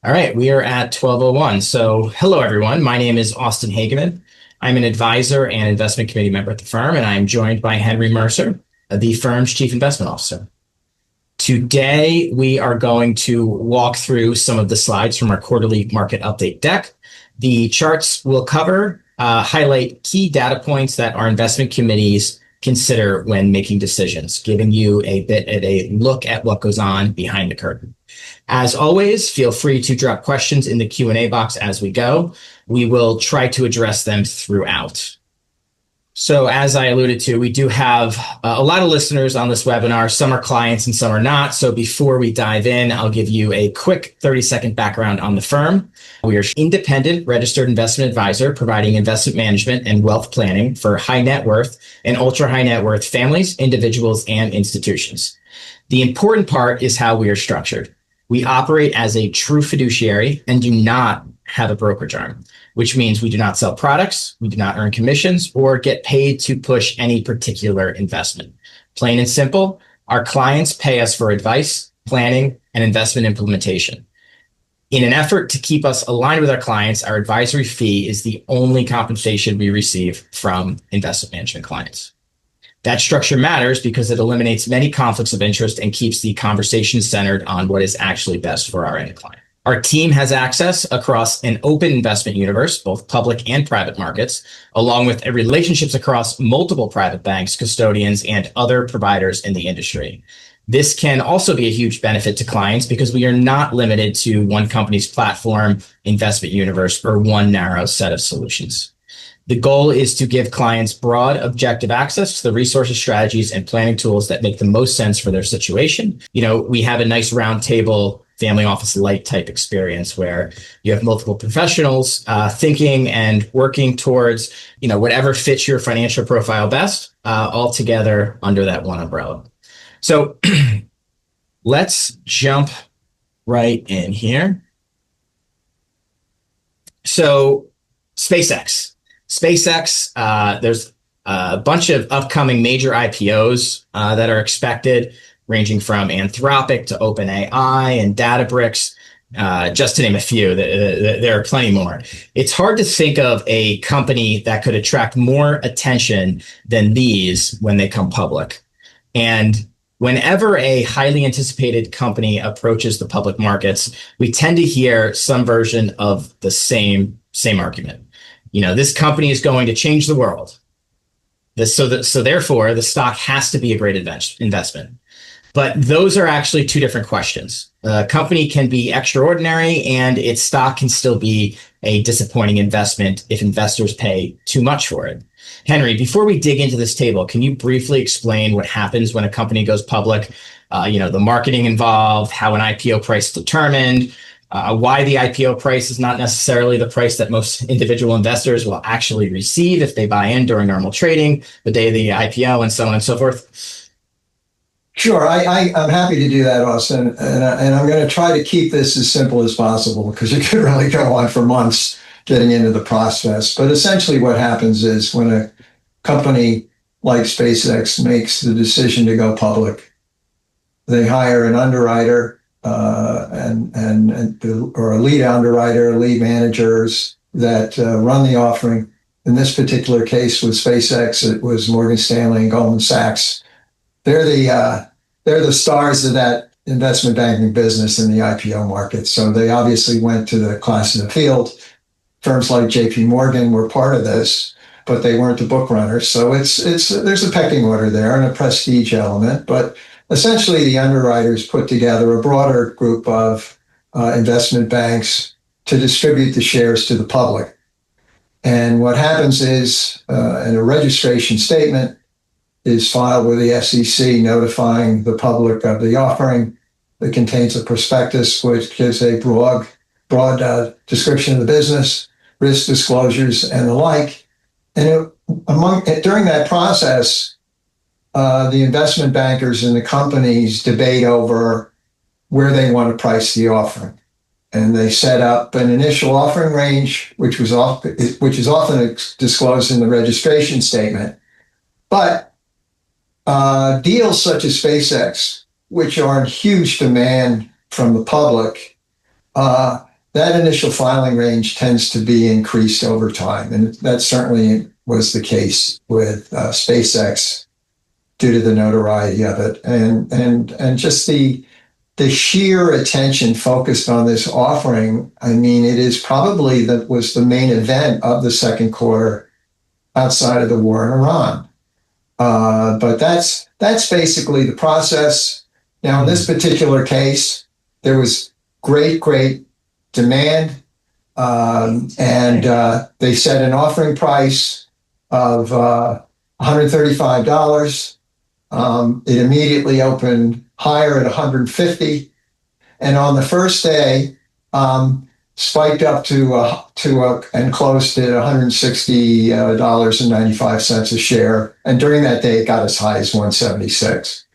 All right, we are at 12:01. So, hello everyone. My name is Austin Hageman. I'm an advisor and investment committee member at the firm, and I'm joined by Henry Mercer, the firm's chief investment officer. Today, we are going to walk through some of the slides from our quarterly market update deck. The charts will cover, highlight key data points that our investment committees consider when making decisions, giving you a bit of a look at what goes on behind the curtain. As always, feel free to drop questions in the Q&A box as we go. We will try to address them throughout. So as I alluded to, we do have a lot of listeners on this webinar. Some are clients and some are not. So before we dive in, I'll give you a quick 30-second background on the firm. We are an independent registered investment advisor providing investment management and wealth planning for high net worth and ultra high net worth families, individuals, and institutions. The important part is how we are structured. We operate as a true fiduciary and do not have a brokerage arm, which means we do not sell products, we do not earn commissions, or get paid to push any particular investment. Plain and simple, our clients pay us for advice, planning, and investment implementation. In an effort to keep us aligned with our clients, our advisory fee is the only compensation we receive from investment management clients. That structure matters because it eliminates many conflicts of interest and keeps the conversation centered on what is actually best for our end client. Our team has access across an open investment universe, both public and private markets, along with relationships across multiple private banks, custodians, and other providers in the industry. This can also be a huge benefit to clients because we are not limited to one company's platform, investment universe, or one narrow set of solutions. The goal is to give clients broad, objective access to the resources, strategies, and planning tools that make the most sense for their situation. We have a nice round table, family office light type experience where you have multiple professionals thinking and working towards, whatever fits your financial profile best, all together under that one umbrella. So let's jump right in here. So SpaceX, there's a bunch of upcoming major IPOs that are expected, ranging from Anthropic to OpenAI and Databricks, just to name a few. There are plenty more. It's hard to think of a company that could attract more attention than these when they come public. And whenever a highly anticipated company approaches the public markets, we tend to hear some version of the same argument. This company is going to change the world. So therefore, the stock has to be a great investment. But those are actually two different questions. A company can be extraordinary and its stock can still be a disappointing investment if investors pay too much for it. Henry, before we dig into this table, can you briefly explain what happens when a company goes public? The marketing involved, how an IPO price is determined, why the IPO price is not necessarily the price that most individual investors will actually receive if they buy in during normal trading, the day of the IPO, and so on and so forth? Sure, I'm happy to do that, Austin, and I'm going to try to keep this as simple as possible because it could really go on for months getting into the process. But essentially what happens is when a company like SpaceX makes the decision to go public, they hire an underwriter or a lead underwriter, lead managers that run the offering. In this particular case with SpaceX, it was Morgan Stanley and Goldman Sachs. They're the stars of that investment banking business in the IPO market. So they obviously went to the class of the field. Firms like JP Morgan were part of this, but they weren't the book runners. So there's a pecking order there and a prestige element. But essentially, the underwriters put together a broader group of investment banks to distribute the shares to the public. And what happens is a registration statement is filed with the SEC notifying the public of the offering. That contains a prospectus which gives a broad description of the business, risk disclosures, and the like. And during that process, the investment bankers and the companies debate over where they want to price the offering. And they set up an initial offering range, which is often disclosed in the registration statement. But deals such as SpaceX, which are in huge demand from the public, that initial filing range tends to be increased over time. And that certainly was the case with SpaceX due to the notoriety of it. And just the sheer attention focused on this offering. I mean, it is probably that was the main event of the second quarter outside of the war in Iran. But that's basically the process. Now, in this particular case, there was great demand, and they set an offering price of $135. It immediately opened higher at 150, and on the first day, spiked up to and closed at $160.95 a share. And during that day, it got as high as 176.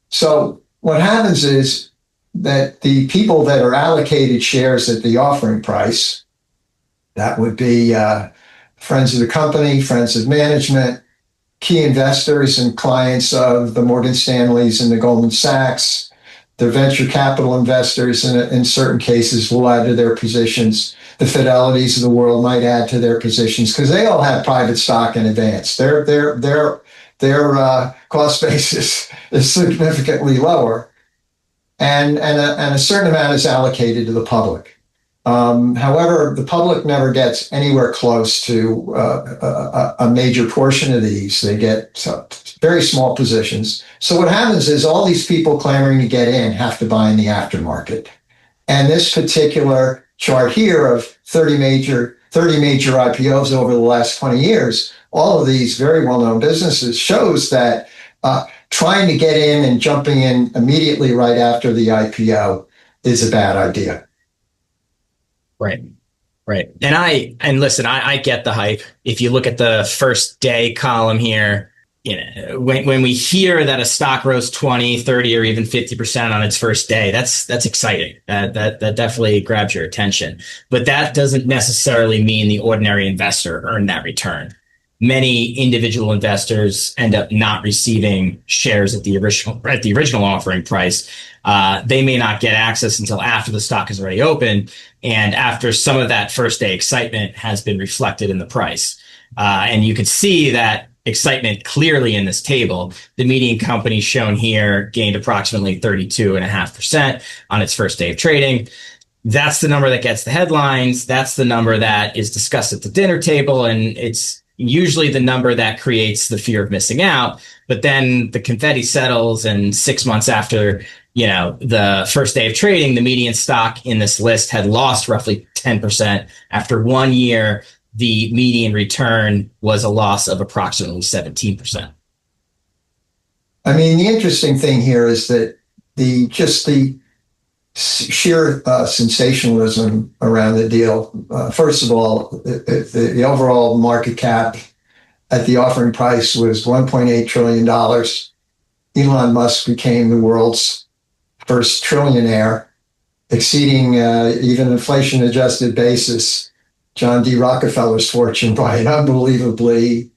So what happens is that the people that are allocated shares at the offering price, that would be friends of the company, friends of management, key investors and clients of the Morgan Stanleys and the Goldman Sachs, the venture capital investors in certain cases will add to their positions. The Fidelities of the world might add to their positions because they all have private stock in advance. Their cost basis is significantly lower, and a certain amount is allocated to the public. However, the public never gets anywhere close to a major portion of these. They get very small positions. So what happens is all these people clamoring to get in have to buy in the aftermarket. And this particular chart here of 30 major IPOs over the last 20 years, all of these very well-known businesses shows that trying to get in and jumping in immediately right after the IPO is a bad idea. Right. And listen, I get the hype. If you look at the first day column here, when we hear that a stock rose 20, 30, or even 50% on its first day, that's exciting. That definitely grabs your attention. But that doesn't necessarily mean the ordinary investor earned that return. Many individual investors end up not receiving shares at the original offering price. They may not get access until after the stock is already open and after some of that first day excitement has been reflected in the price. And you can see that excitement clearly in this table. The median company shown here gained approximately 32.5% on its first day of trading. That's the number that gets the headlines. That's the number that is discussed at the dinner table. And it's usually the number that creates the fear of missing out. But then the confetti settles, and 6 months after, the first day of trading, the median stock in this list had lost roughly 10%. After 1 year, the median return was a loss of approximately 17%. I mean, the interesting thing here is that the sheer sensationalism around the deal. First of all, the overall market cap at the offering price was $1.8 trillion. Elon Musk became the world's first trillionaire, exceeding even inflation-adjusted basis John D. Rockefeller's fortune by an unbelievably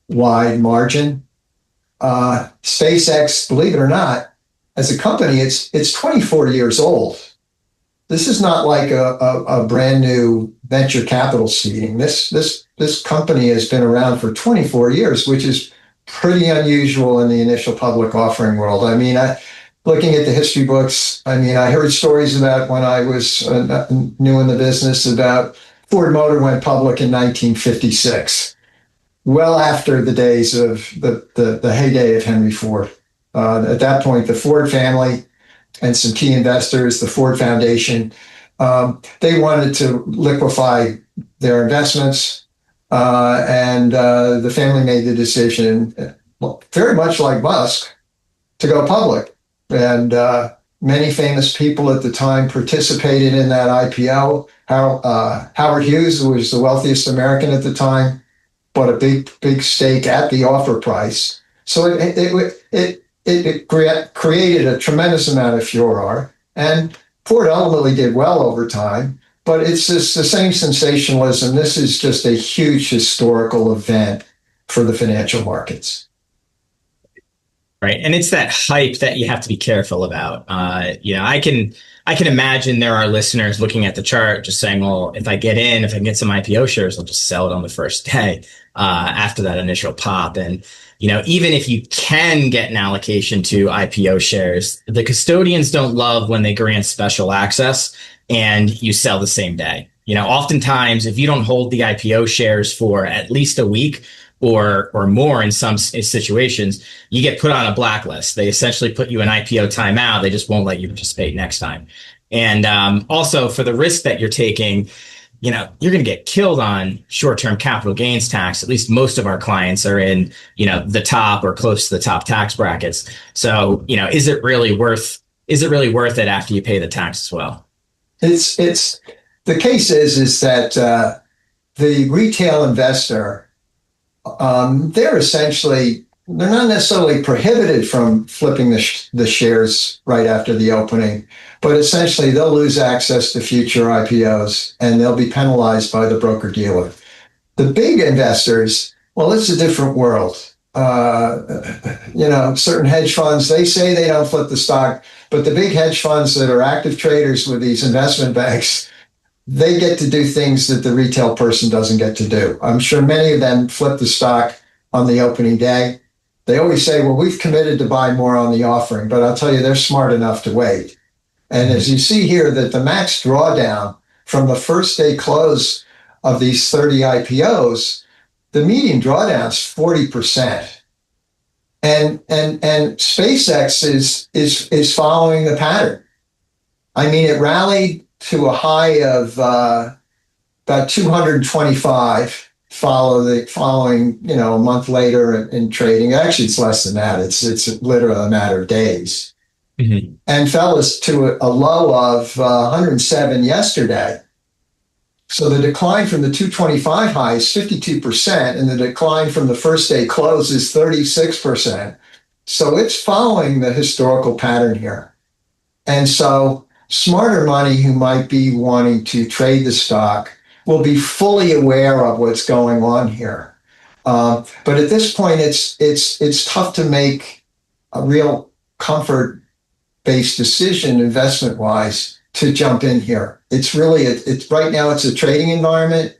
wide margin. SpaceX, believe it or not, as a company, it's 24 years old. This is not like a brand new venture capital seeding. This company has been around for 24 years, which is pretty unusual in the initial public offering world. I mean, looking at the history books, I heard stories about when I was new in the business about Ford Motor went public in 1956, well after the days of the heyday of Henry Ford. At that point, the Ford family and some key investors, the Ford Foundation, they wanted to liquefy their investments, and the family made the decision, very much like Musk, to go public. And many famous people at the time participated in that IPO. Howard Hughes, who was the wealthiest American at the time, bought a big stake at the offer price. So it created a tremendous amount of furor, and Ford ultimately did well over time. But it's just the same sensationalism. This is just a huge historical event for the financial markets. Right. And it's that hype that you have to be careful about. I can I can imagine there are listeners looking at the chart just saying, well, if I can get some IPO shares, I'll just sell it on the first day after that initial pop. And, even if you can get an allocation to IPO shares, the custodians don't love when they grant special access and you sell the same day. Oftentimes, if you don't hold the IPO shares for at least a week or more in some situations, you get put on a blacklist. They essentially put you in IPO timeout. They just won't let you participate next time. And also for the risk that you're taking, you're going to get killed on short-term capital gains tax. At least most of our clients are in, the top or close to the top tax brackets. So, is it really worth it after you pay the tax as well? It's the case is that the retail investor, they're not necessarily prohibited from flipping the shares right after the opening, but essentially they'll lose access to future IPOs and they'll be penalized by the broker dealer. The big investors, well, it's a different world. Certain hedge funds, they say they don't flip the stock, but the big hedge funds that are active traders with these investment banks, they get to do things that the retail person doesn't get to do. I'm sure many of them flip the stock on the opening day. They always say, well, we've committed to buy more on the offering, but I'll tell you, they're smart enough to wait. And as you see here, that the max drawdown from the first day close of these 30 IPOs, the median drawdown is 40%. And SpaceX is following the pattern. I mean, it rallied to a high of about 225 following a month later in trading. Actually, it's less than that. It's literally a matter of days. Mm-hmm. And fell to a low of 107 yesterday. So the decline from the 225 high is 52%, and the decline from the first day close is 36%. So it's following the historical pattern here. And so smarter money who might be wanting to trade the stock will be fully aware of what's going on here. But at this point, it's tough to make a real comfort-based decision investment-wise to jump in here. It's really, right now it's a trading environment.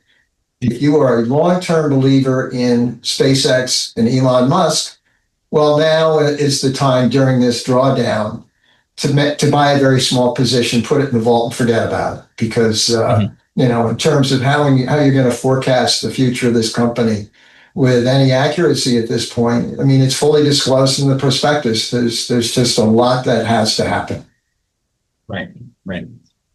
If you are a long-term believer in SpaceX and Elon Musk, well, now is the time during this drawdown to buy a very small position, put it in the vault and forget about it. Because, in terms of how you're going to forecast the future of this company with any accuracy at this point, I mean, it's fully disclosed in the prospectus. There's just a lot that has to happen. Right.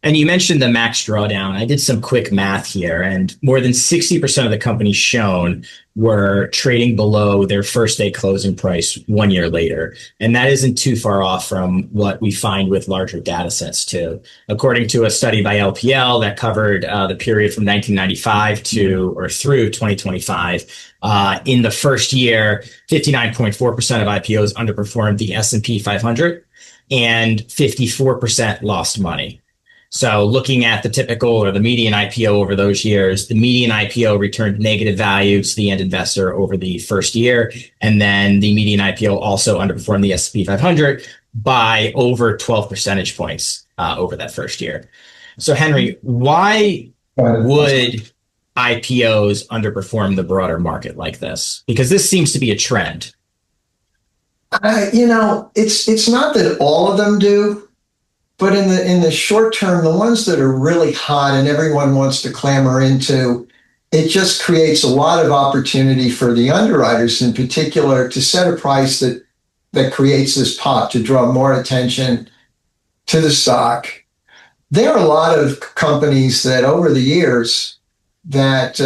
And you mentioned the max drawdown. I did some quick math here, and more than 60% of the companies shown were trading below their first day closing price 1 year later. And that isn't too far off from what we find with larger data sets too. According to a study by LPL that covered the period from 1995 through 2025, in the first year, 59.4% of IPOs underperformed the S&P 500 and 54% lost money. So looking at the typical or the median IPO over those years, the median IPO returned negative value to the end investor over the first year. And then the median IPO also underperformed the S&P 500 by over 12 percentage points over that first year. So Henry, why would IPOs underperform the broader market like this? Because this seems to be a trend. It's not that all of them do. But in the short term, the ones that are really hot and everyone wants to clamor into, it just creates a lot of opportunity for the underwriters in particular to set a price that creates this pop, to draw more attention to the stock. There are a lot of companies that over the years that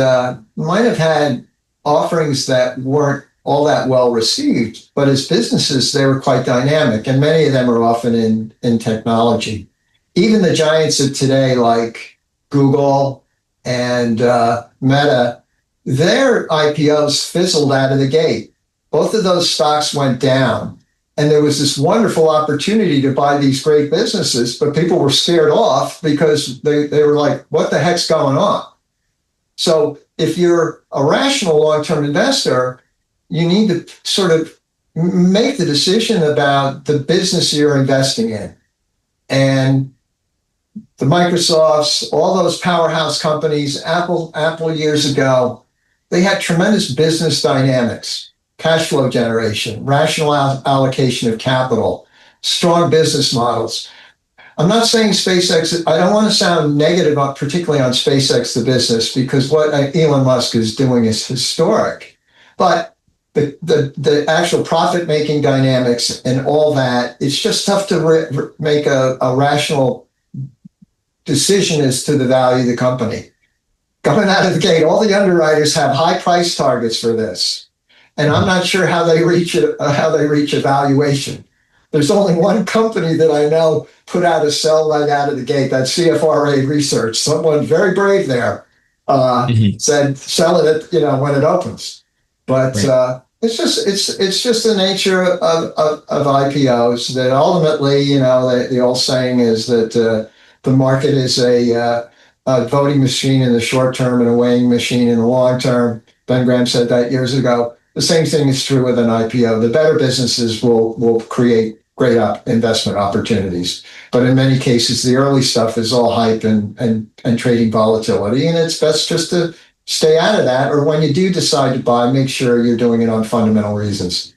might have had offerings that weren't all that well received, but as businesses, they were quite dynamic, and many of them are often in technology. Even the giants of today, like Google and Meta, their IPOs fizzled out of the gate. Both of those stocks went down, and there was this wonderful opportunity to buy these great businesses, but people were scared off because they were like, what the heck's going on? So if you're a rational long-term investor, you need to sort of make the decision about the business you're investing in. And the Microsofts, all those powerhouse companies, Apple years ago, they had tremendous business dynamics, cash flow generation, rational allocation of capital, strong business models. I'm not saying SpaceX, I don't want to sound negative, particularly on SpaceX, the business, because what Elon Musk is doing is historic. But the actual profit making dynamics and all that, it's just tough to make a rational decision as to the value of the company. Coming out of the gate, all the underwriters have high price targets for this. And I'm not sure how they reach a valuation. There's only one company that I know put out a sell right out of the gate. That's CFRA Research. Someone very brave there said sell it at, when it opens. But it's just the nature of IPOs that ultimately, the old saying is that the market is a voting machine in the short term and a weighing machine in the long term. Ben Graham said that years ago. The same thing is true with an IPO. The better businesses will create great investment opportunities. But in many cases, the early stuff is all hype and trading volatility. And it's best just to stay out of that. Or when you do decide to buy, make sure you're doing it on fundamental reasons.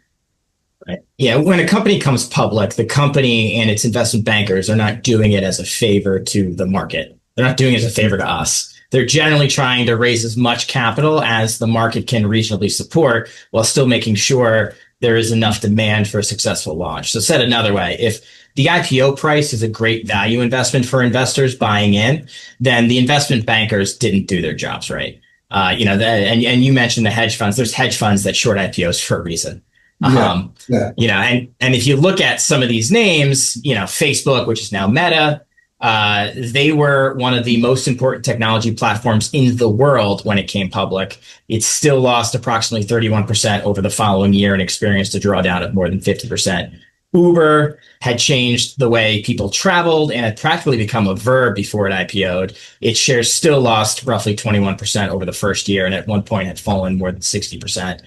Right. Yeah, when a company comes public, the company and its investment bankers are not doing it as a favor to the market. They're not doing it as a favor to us. They're generally trying to raise as much capital as the market can reasonably support while still making sure there is enough demand for a successful launch. So said another way, if the IPO price is a great value investment for investors buying in, then the investment bankers didn't do their jobs right. And you mentioned the hedge funds. There's hedge funds that short IPOs for a reason. And if you look at some of these names, Facebook, which is now Meta, they were one of the most important technology platforms in the world when it came public. It still lost approximately 31% over the following year and experienced a drawdown of more than 50%. Uber had changed the way people traveled and had practically become a verb before it IPO'd. Its shares still lost roughly 21% over the first year and at one point had fallen more than 60%.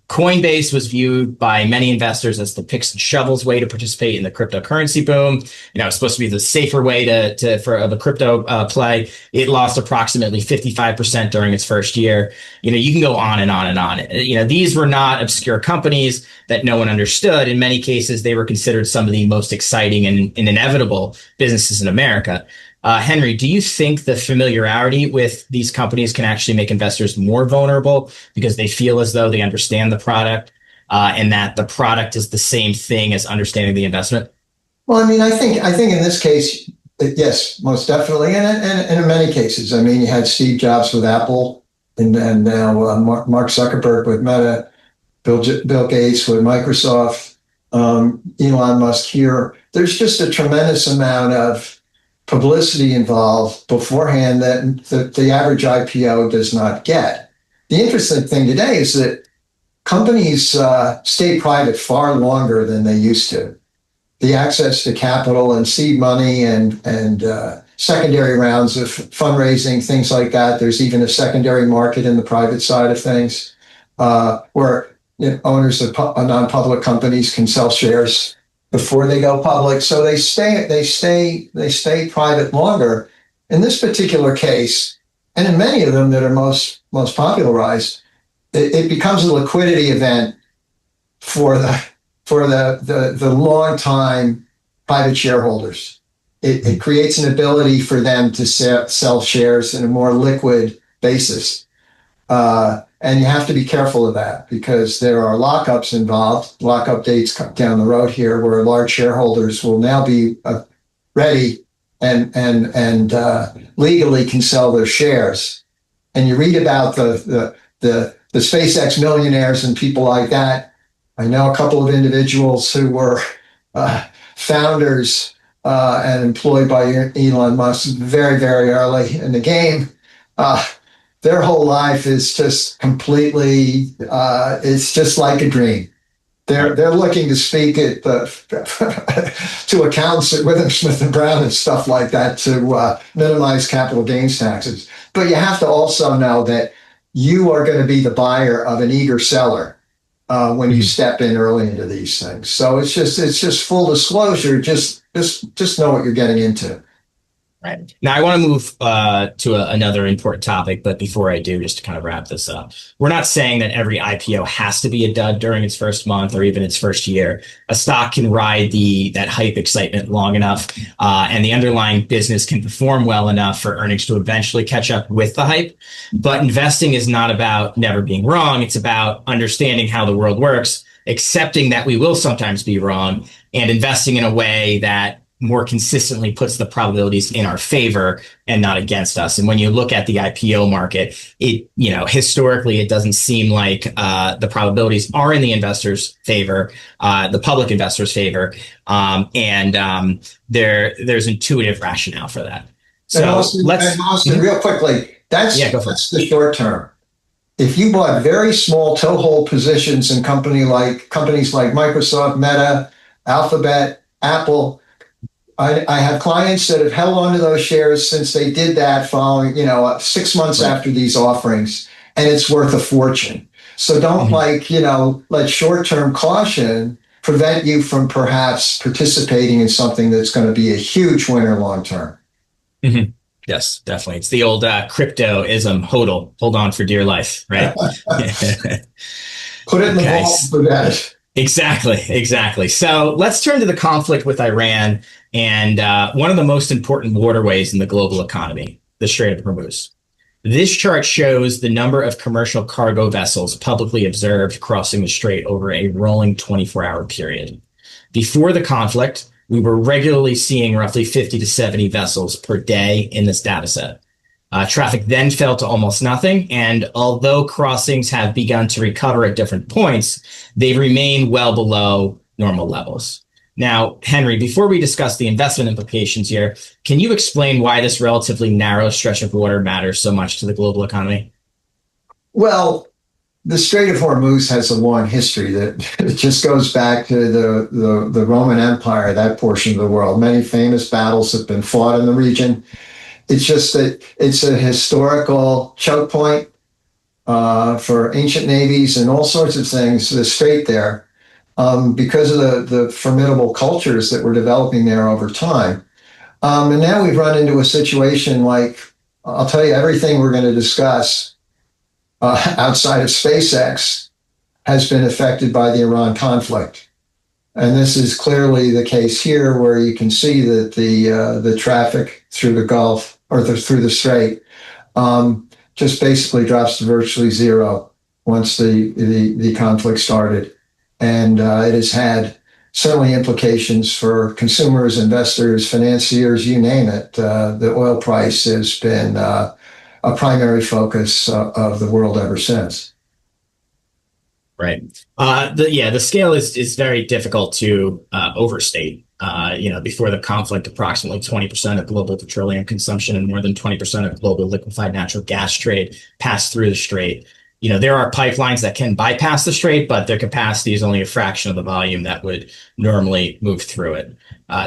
Coinbase was viewed by many investors as the picks and shovels way to participate in the cryptocurrency boom. It's supposed to be the safer way for a crypto play. It lost approximately 55% during its first year. You can go on and on and on. These were not obscure companies that no one understood. In many cases, they were considered some of the most exciting and inevitable businesses in America. Henry, do you think the familiarity with these companies can actually make investors more vulnerable because they feel as though they understand the product and that the product is the same thing as understanding the investment? Well, I think in this case, yes, most definitely, and in many cases. You had Steve Jobs with Apple, and now Mark Zuckerberg with Meta, Bill Gates with Microsoft, Elon Musk here. There's just a tremendous amount of publicity involved beforehand that the average IPO does not get. The interesting thing today is that companies stay private far longer than they used to. The access to capital and seed money and secondary rounds of fundraising, things like that. There's even a secondary market in the private side of things where owners of non-public companies can sell shares before they go public. So they stay private longer. In this particular case, and in many of them that are most popularized, it becomes a liquidity event for the long time private shareholders. It creates an ability for them to sell shares in a more liquid basis. And you have to be careful of that because there are lockups involved, lockup dates down the road here where large shareholders will now be ready and legally can sell their shares. And you read about the SpaceX millionaires and people like that. I know a couple of individuals who were founders and employed by Elon Musk very, very early in the game. Their whole life is just completely, it's just like a dream. They're looking to speak at to accountants at Withum, Smith and Brown and stuff like that to minimize capital gains taxes. But you have to also know that you are going to be the buyer of an eager seller when you step in early into these things. So it's just full disclosure. Just know what you're getting into. Right. Now, I want to move to another important topic, but before I do, just to kind of wrap this up, we're not saying that every IPO has to be a dud during its first month or even its first year. A stock can ride that hype excitement long enough, and the underlying business can perform well enough for earnings to eventually catch up with the hype. But investing is not about never being wrong. It's about understanding how the world works, accepting that we will sometimes be wrong, and investing in a way that more consistently puts the probabilities in our favor and not against us. And when you look at the IPO market, historically, it doesn't seem like the probabilities are in the investors' favor, the public investors' favor, and there's intuitive rationale for that. So Austin, real quickly, that's the short term. If you bought very small toehold positions in companies like Microsoft, Meta, Alphabet, Apple, I have clients that have held on to those shares since they did that following, 6 months after these offerings, and it's worth a fortune. So don't let short-term caution prevent you from perhaps participating in something that's going to be a huge winner long-term. Mm-hmm. Yes, definitely. It's the old crypto-ism, HODL, hold on for dear life, right? Put it in the vault for that. Exactly. So let's turn to the conflict with Iran and one of the most important waterways in the global economy, the Strait of Hormuz. This chart shows the number of commercial cargo vessels publicly observed crossing the strait over a rolling 24-hour period. Before the conflict, we were regularly seeing roughly 50 to 70 vessels per day in this data set. Traffic then fell to almost nothing, and although crossings have begun to recover at different points, they remain well below normal levels. Now, Henry, before we discuss the investment implications here, can you explain why this relatively narrow stretch of water matters so much to the global economy? Well, the Strait of Hormuz has a long history that just goes back to the Roman Empire, that portion of the world. Many famous battles have been fought in the region. It's just that it's a historical choke point for ancient navies and all sorts of things, the strait there, because of the formidable cultures that were developing there over time. And now we've run into a situation like, I'll tell you, everything we're going to discuss outside of SpaceX has been affected by the Iran conflict. And this is clearly the case here, where you can see that the traffic through the Gulf or through the Strait just basically drops to virtually zero once the conflict started. And it has had certainly implications for consumers, investors, financiers, you name it. The oil price has been a primary focus of the world ever since. Right. The scale is very difficult to overstate. Before the conflict, approximately 20% of global petroleum consumption and more than 20% of global liquefied natural gas trade passed through the Strait. There are pipelines that can bypass the Strait, but their capacity is only a fraction of the volume that would normally move through it.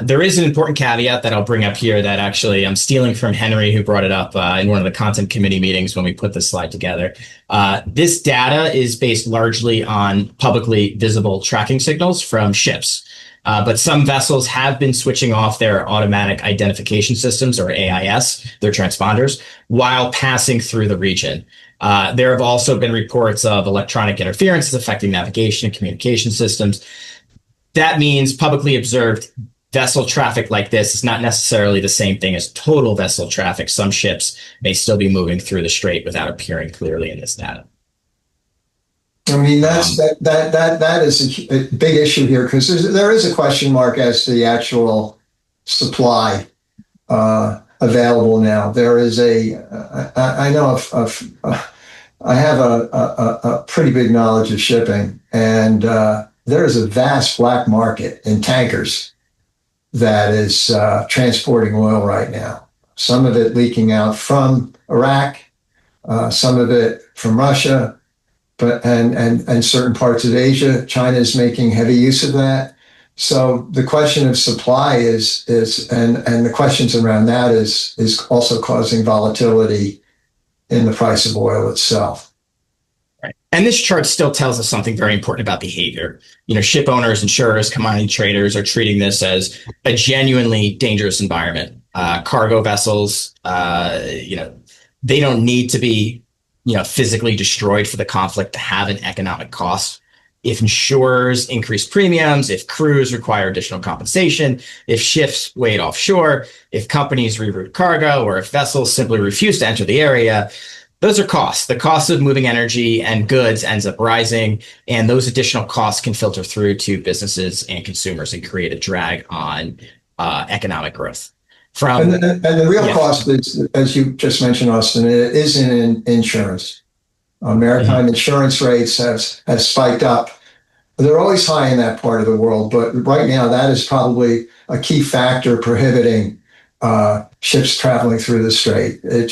There is an important caveat that I'll bring up here that actually I'm stealing from Henry, who brought it up in one of the content committee meetings when we put this slide together. This data is based largely on publicly visible tracking signals from ships. But some vessels have been switching off their automatic identification systems, or AIS, their transponders, while passing through the region. There have also been reports of electronic interferences affecting navigation and communication systems. That means publicly observed vessel traffic like this is not necessarily the same thing as total vessel traffic. Some ships may still be moving through the Strait without appearing clearly in this data. I mean, that is a big issue here, because there is a question mark as to the actual supply available now. There is I have a pretty big knowledge of shipping, and there is a vast black market in tankers that is transporting oil right now. Some of it leaking out from Iraq, some of it from Russia, and certain parts of Asia. China is making heavy use of that. So the question of supply is the questions around that is also causing volatility in the price of oil itself. Right. And this chart still tells us something very important about behavior. Ship owners, insurers, commodity traders are treating this as a genuinely dangerous environment. cargo vessels, they don't need to be, physically destroyed for the conflict to have an economic cost. If insurers increase premiums, if crews require additional compensation, if ships wait offshore, if companies reroute cargo, or if vessels simply refuse to enter the area, those are costs. The cost of moving energy and goods ends up rising, and those additional costs can filter through to businesses and consumers and create a drag on economic growth. And the real cost is, as you just mentioned, Austin, it is in insurance. Maritime insurance rates have spiked up. They're always high in that part of the world, but right now that is probably a key factor prohibiting ships traveling through the Strait. They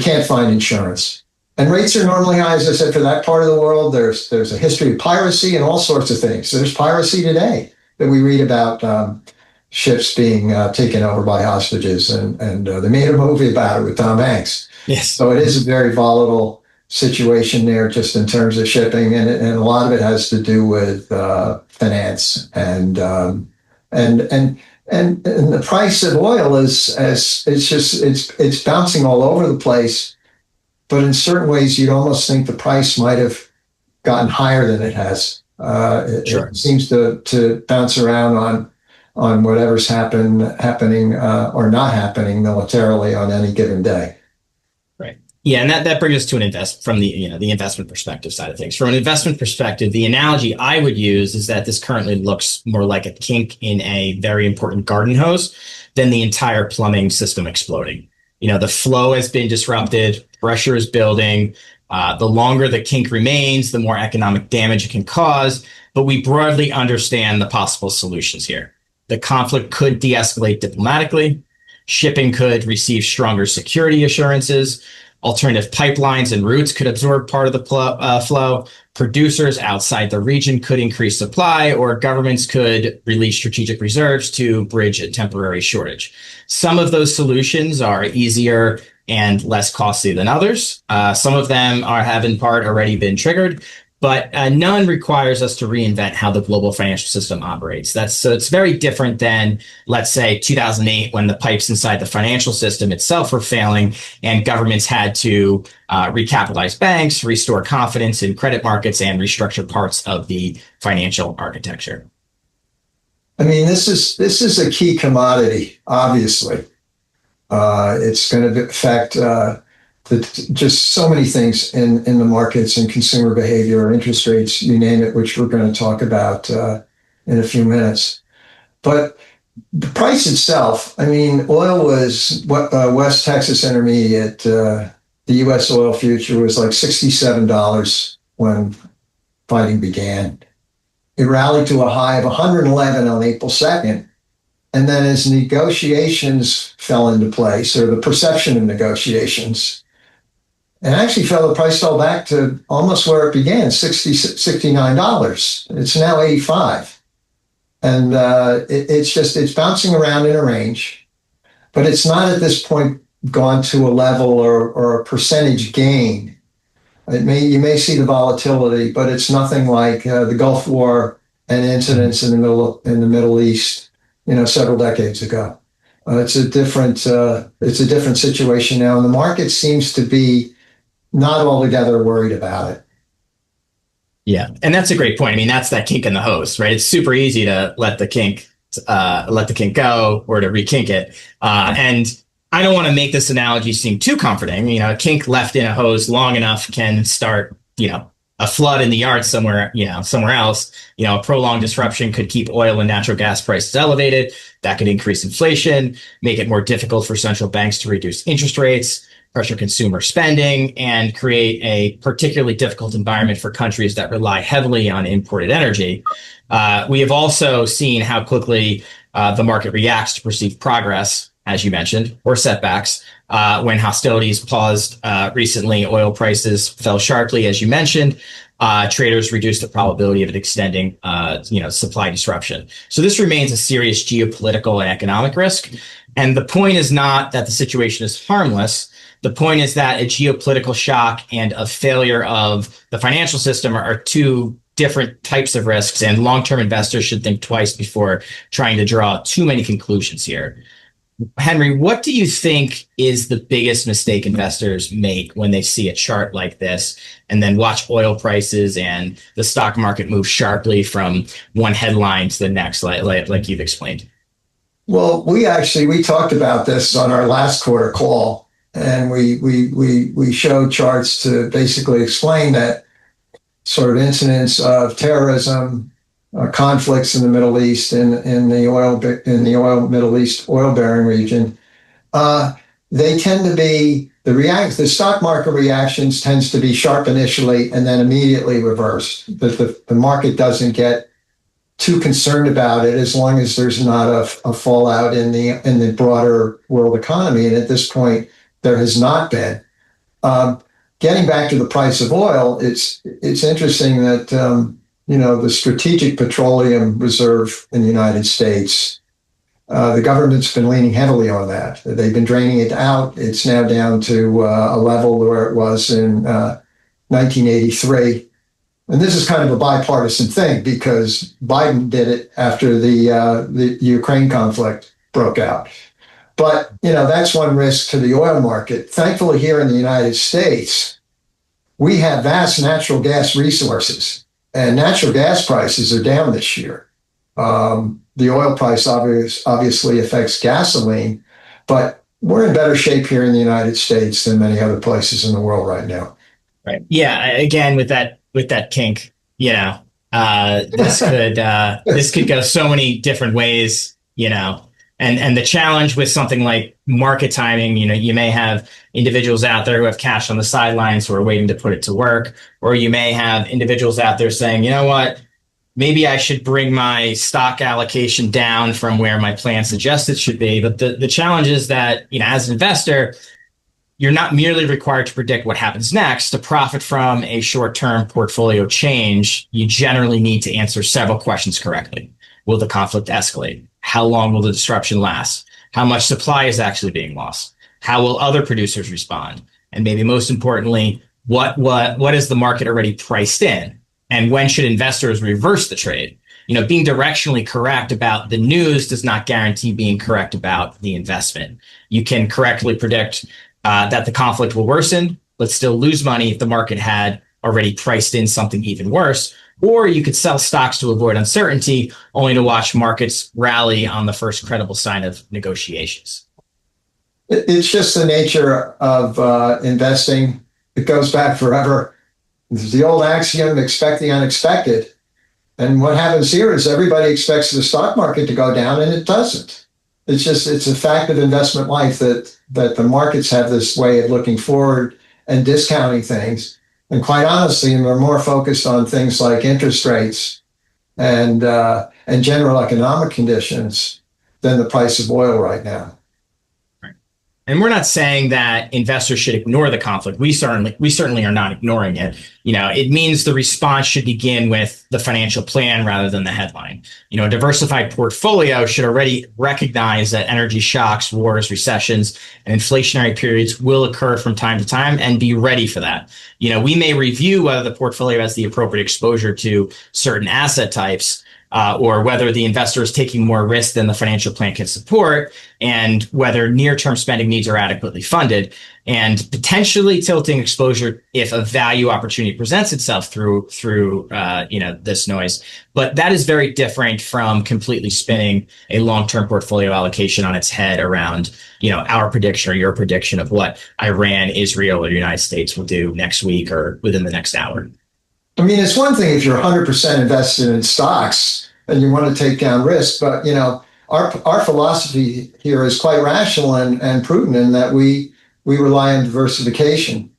can't find insurance. And rates are normally high, as I said, for that part of the world. There's a history of piracy and all sorts of things. There's piracy today that we read about, ships being taken over by hostages, and they made a movie about it with Tom Hanks. Yes. So it is a very volatile situation there, just in terms of shipping, and a lot of it has to do with finance and the price of oil it's bouncing all over the place. But in certain ways, you'd almost think the price might have gotten higher than it has. It seems to bounce around on whatever's happening or not happening militarily on any given day. Right. Yeah, and that brings us to the investment perspective side of things. From an investment perspective, the analogy I would use is that this currently looks more like a kink in a very important garden hose than the entire plumbing system exploding. The flow has been disrupted, pressure is building. The longer the kink remains, the more economic damage it can cause. But we broadly understand the possible solutions here. The conflict could de-escalate diplomatically. Shipping could receive stronger security assurances. Alternative pipelines and routes could absorb part of the flow. Producers outside the region could increase supply, or governments could release strategic reserves to bridge a temporary shortage. Some of those solutions are easier and less costly than others. Some of them have in part already been triggered, but none requires us to reinvent how the global financial system operates. So it's very different than, let's say, 2008, when the pipes inside the financial system itself were failing and governments had to recapitalize banks, restore confidence in credit markets, and restructure parts of the financial architecture. I mean, this is a key commodity, obviously. It's going to affect just so many things in the markets and consumer behavior, interest rates, you name it, which we're going to talk about in a few minutes. But the price itself, I mean, oil was West Texas Intermediate, the U.S. oil future was like $67 when fighting began. It rallied to a high of 111 on April 2nd. And then as negotiations fell into place, or the perception of negotiations, and actually the price fell back to almost where it began, $69. It's now 85. And it's bouncing around in a range, but it's not at this point gone to a level or a percentage gain. You may see the volatility, but it's nothing like the Gulf War and incidents in the Middle East, several decades ago. It's a different situation now, and the market seems to be not altogether worried about it. Yeah, and that's a great point. I mean, that's that kink in the hose, right? It's super easy to let the kink go or to rekink it. And I don't want to make this analogy seem too comforting. A kink left in a hose long enough can start, a flood in the yard somewhere else. A prolonged disruption could keep oil and natural gas prices elevated. That could increase inflation, make it more difficult for central banks to reduce interest rates, pressure consumer spending, and create a particularly difficult environment for countries that rely heavily on imported energy. We have also seen how quickly the market reacts to perceived progress, as you mentioned, or setbacks. When hostilities paused recently, oil prices fell sharply, as you mentioned. Traders reduced the probability of an extending, supply disruption. So this remains a serious geopolitical and economic risk. And the point is not that the situation is harmless. The point is that a geopolitical shock and a failure of the financial system are two different types of risks, and long-term investors should think twice before trying to draw too many conclusions here. Henry, what do you think is the biggest mistake investors make when they see a chart like this and then watch oil prices and the stock market move sharply from one headline to the next, like you've explained? Well, we talked about this on our last quarter call, and we showed charts to basically explain that sort of incidents of terrorism, conflicts in the Middle East, in the oil Middle East oil bearing region. They tend to be the stock market reactions tends to be sharp initially and then immediately reversed. The market doesn't get too concerned about it as long as there's not a fallout in the broader world economy. And at this point, there has not been. Getting back to the price of oil, it's interesting that the Strategic Petroleum Reserve in the United States, the government's been leaning heavily on that. They've been draining it out. It's now down to a level where it was in 1983. And this is kind of a bipartisan thing because Biden did it after the Ukraine conflict broke out. But, that's one risk to the oil market. Thankfully, here in the United States, we have vast natural gas resources, and natural gas prices are down this year. The oil price obviously affects gasoline, but we're in better shape here in the United States than many other places in the world right now. Right. Yeah. Again, with that kink, this could go so many different ways, And the challenge with something like market timing, you may have individuals out there who have cash on the sidelines who are waiting to put it to work, or you may have individuals out there saying, you know what, maybe I should bring my stock allocation down from where my plan suggests it should be. But the challenge is that, as an investor, you're not merely required to predict what happens next. To profit from a short-term portfolio change, you generally need to answer several questions correctly. Will the conflict escalate? How long will the disruption last? How much supply is actually being lost? How will other producers respond? And maybe most importantly, what is the market already priced in? And when should investors reverse the trade? Being directionally correct about the news does not guarantee being correct about the investment. You can correctly predict that the conflict will worsen, but still lose money if the market had already priced in something even worse. Or you could sell stocks to avoid uncertainty, only to watch markets rally on the first credible sign of negotiations. It's just the nature of investing. It goes back forever. There's the old axiom, expect the unexpected. And what happens here is everybody expects the stock market to go down, and it doesn't. It's a fact of investment life that the markets have this way of looking forward and discounting things. And quite honestly, they're more focused on things like interest rates and general economic conditions than the price of oil right now. And we're not saying that investors should ignore the conflict. We certainly are not ignoring it. It means the response should begin with the financial plan rather than the headline. A diversified portfolio should already recognize that energy shocks, wars, recessions, and inflationary periods will occur from time to time and be ready for that. We may review whether the portfolio has the appropriate exposure to certain asset types, or whether the investor is taking more risk than the financial plan can support, and whether near-term spending needs are adequately funded, and potentially tilting exposure if a value opportunity presents itself through this noise. But that is very different from completely spinning a long-term portfolio allocation on its head around our prediction or your prediction of what Iran, Israel, or the United States will do next week or within the next hour. I mean, it's one thing if you're 100% invested in stocks and you want to take down risk, but our philosophy here is quite rational and prudent in that we rely on diversification.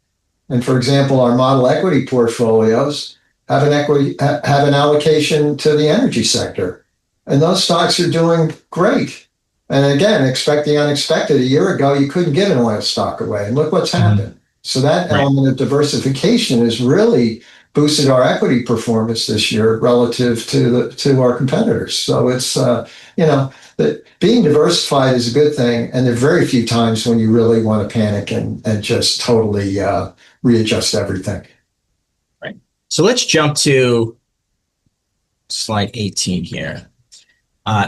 And for example, our model equity portfolios have an allocation to the energy sector, and those stocks are doing great. And again, expect the unexpected. A year ago, you couldn't give an oil stock away, and look what's happened. So that element of diversification has really boosted our equity performance this year relative to our competitors. So it's that being diversified is a good thing, and there are very few times when you really want to panic and just totally readjust everything. Right. So let's jump to slide 18 here.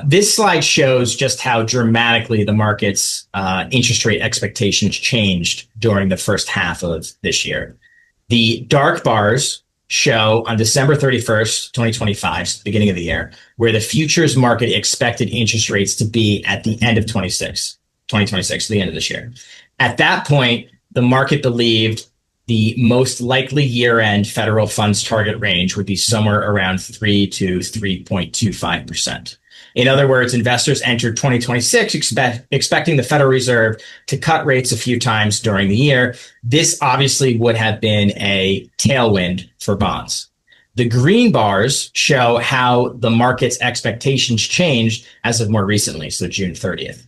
This slide shows just how dramatically the market's interest rate expectations changed during the first half of this year. The dark bars show on December 31st, 2025, beginning of the year, where the futures market expected interest rates to be at the end of 2026, the end of this year. At that point, the market believed the most likely year-end federal funds target range would be somewhere around 3 to 3.25%. In other words, investors entered 2026 expecting the Federal Reserve to cut rates a few times during the year. This obviously would have been a tailwind for bonds. The green bars show how the market's expectations changed as of more recently, so June 30th.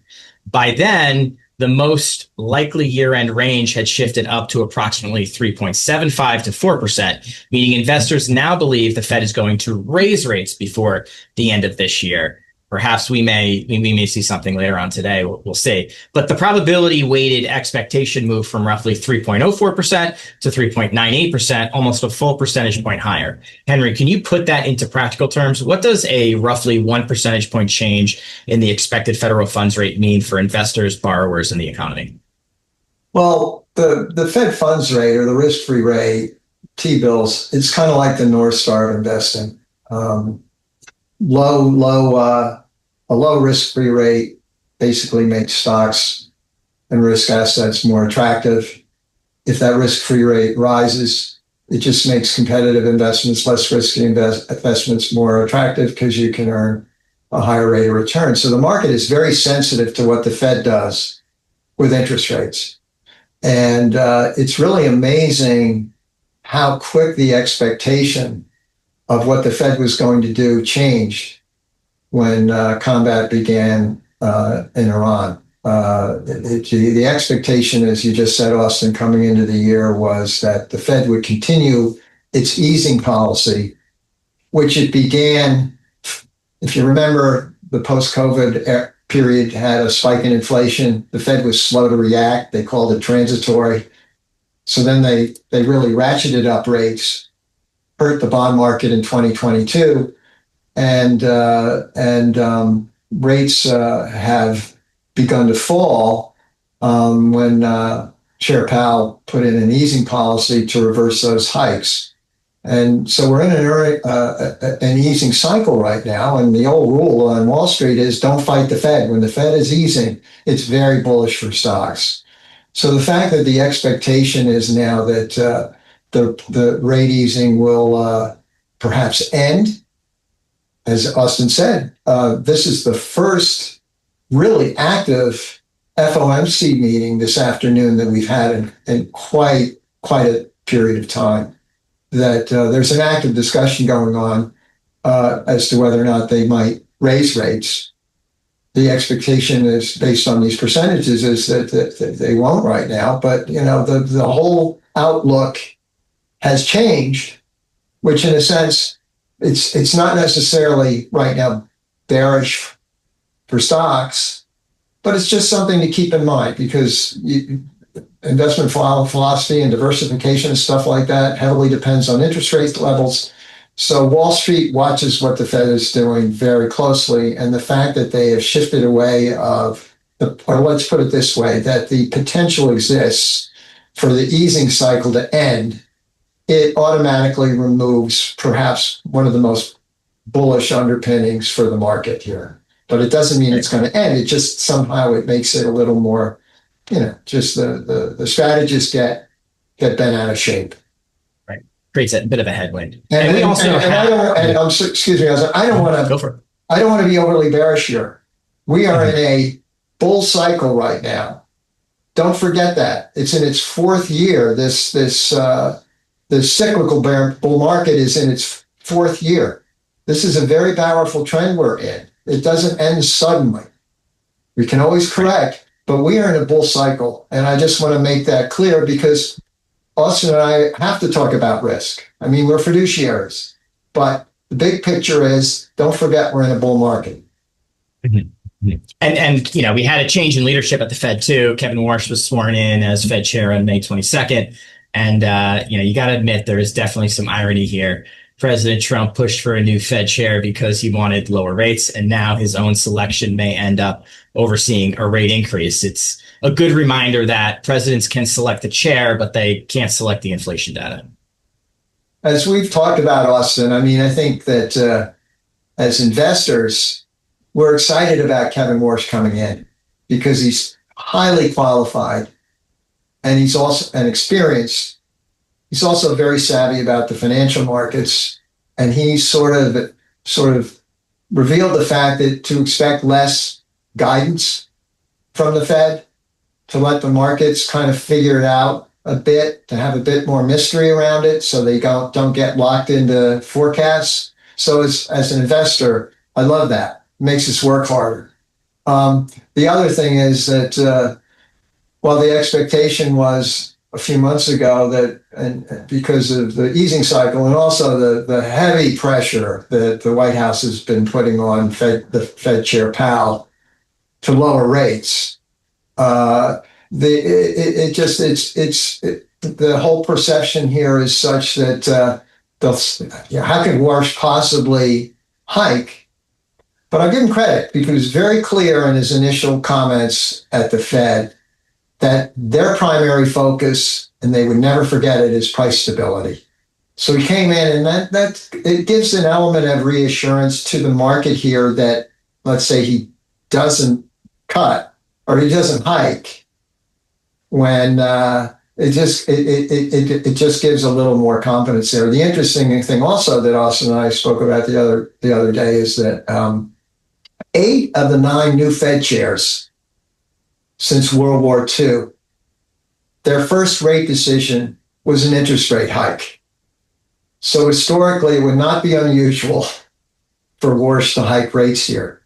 By then, the most likely year-end range had shifted up to approximately 3.75 to 4%, meaning investors now believe the Fed is going to raise rates before the end of this year. Perhaps we may see something later on today. We'll see. But the probability weighted expectation moved from roughly 3.04% to 3.98%, almost a full percentage point higher. Henry, can you put that into practical terms? What does a roughly 1 percentage point change in the expected federal funds rate mean for investors, borrowers, and the economy? Well, the Fed funds rate or the risk-free rate, T-bills, it's kind of like the North Star of investing. A low risk-free rate basically makes stocks and risk assets more attractive. If that risk-free rate rises, it just makes competitive investments, less risky investments more attractive because you can earn a higher rate of return. So the market is very sensitive to what the Fed does with interest rates. And it's really amazing how quick the expectation of what the Fed was going to do changed when combat began in Iran. The expectation, as you just said, Austin, coming into the year was that the Fed would continue its easing policy, which it began, if you remember, the post-COVID period had a spike in inflation. The Fed was slow to react. They called it transitory. So then they really ratcheted up rates, hurt the bond market in 2022. And rates have begun to fall when Chair Powell put in an easing policy to reverse those hikes. And so we're in an easing cycle right now. And the old rule on Wall Street is don't fight the Fed. When the Fed is easing, it's very bullish for stocks. So the fact that the expectation is now that the rate easing will perhaps end, as Austin said, this is the first really active FOMC meeting this afternoon that we've had in quite a period of time. That there's an active discussion going on as to whether or not they might raise rates. The expectation is based on these percentages is that they won't right now, but the whole outlook has changed, which in a sense, it's not necessarily right now bearish for stocks, but it's just something to keep in mind because investment philosophy and diversification and stuff like that heavily depends on interest rate levels. So Wall Street watches what the Fed is doing very closely, and the fact that they have shifted away or let's put it this way, that the potential exists for the easing cycle to end, it automatically removes perhaps one of the most bullish underpinnings for the market here. But it doesn't mean it's going to end. It just somehow it makes it a little more, just the strategists get bent out of shape. Right. Creates a bit of a headwind. I don't want to go for it. I don't want to be overly bearish here. We are in a bull cycle right now. Don't forget that. It's in its fourth year. The cyclical bull market is in its fourth year. This is a very powerful trend we're in. It doesn't end suddenly. We can always correct, but we are in a bull cycle. And I just want to make that clear because Austin and I have to talk about risk. I mean, we're fiduciaries, but the big picture is don't forget we're in a bull market. Mm-hmm. And we had a change in leadership at the Fed too. Kevin Warsh was sworn in as Fed chair on May 22nd. And, you got to admit, there is definitely some irony here. President Trump pushed for a new Fed chair because he wanted lower rates, and now his own selection may end up overseeing a rate increase. It's a good reminder that presidents can select the chair, but they can't select the inflation data. As we've talked about, Austin, I mean, I think that as investors, we're excited about Kevin Warsh coming in because he's highly qualified and he's also an experienced. He's also very savvy about the financial markets, and he sort of revealed the fact that to expect less guidance from the Fed, to let the markets kind of figure it out a bit, to have a bit more mystery around it, so they don't get locked into forecasts. So as an investor, I love that. It makes us work harder. The other thing is that while the expectation was a few months ago that, and because of the easing cycle and also the heavy pressure that the White House has been putting on the Fed Chair Powell to lower rates, the whole perception here is such that how can Warsh possibly hike? But I'll give him credit because he was very clear in his initial comments at the Fed that their primary focus, and they would never forget it, is price stability. So he came in, and that it gives an element of reassurance to the market here that, let's say, he doesn't cut or he doesn't hike, when it just gives a little more confidence there. The interesting thing also that Austin and I spoke about the other day is that 8 of the 9 new Fed chairs since World War II, their first rate decision was an interest rate hike. So historically, it would not be unusual for Warsh to hike rates here.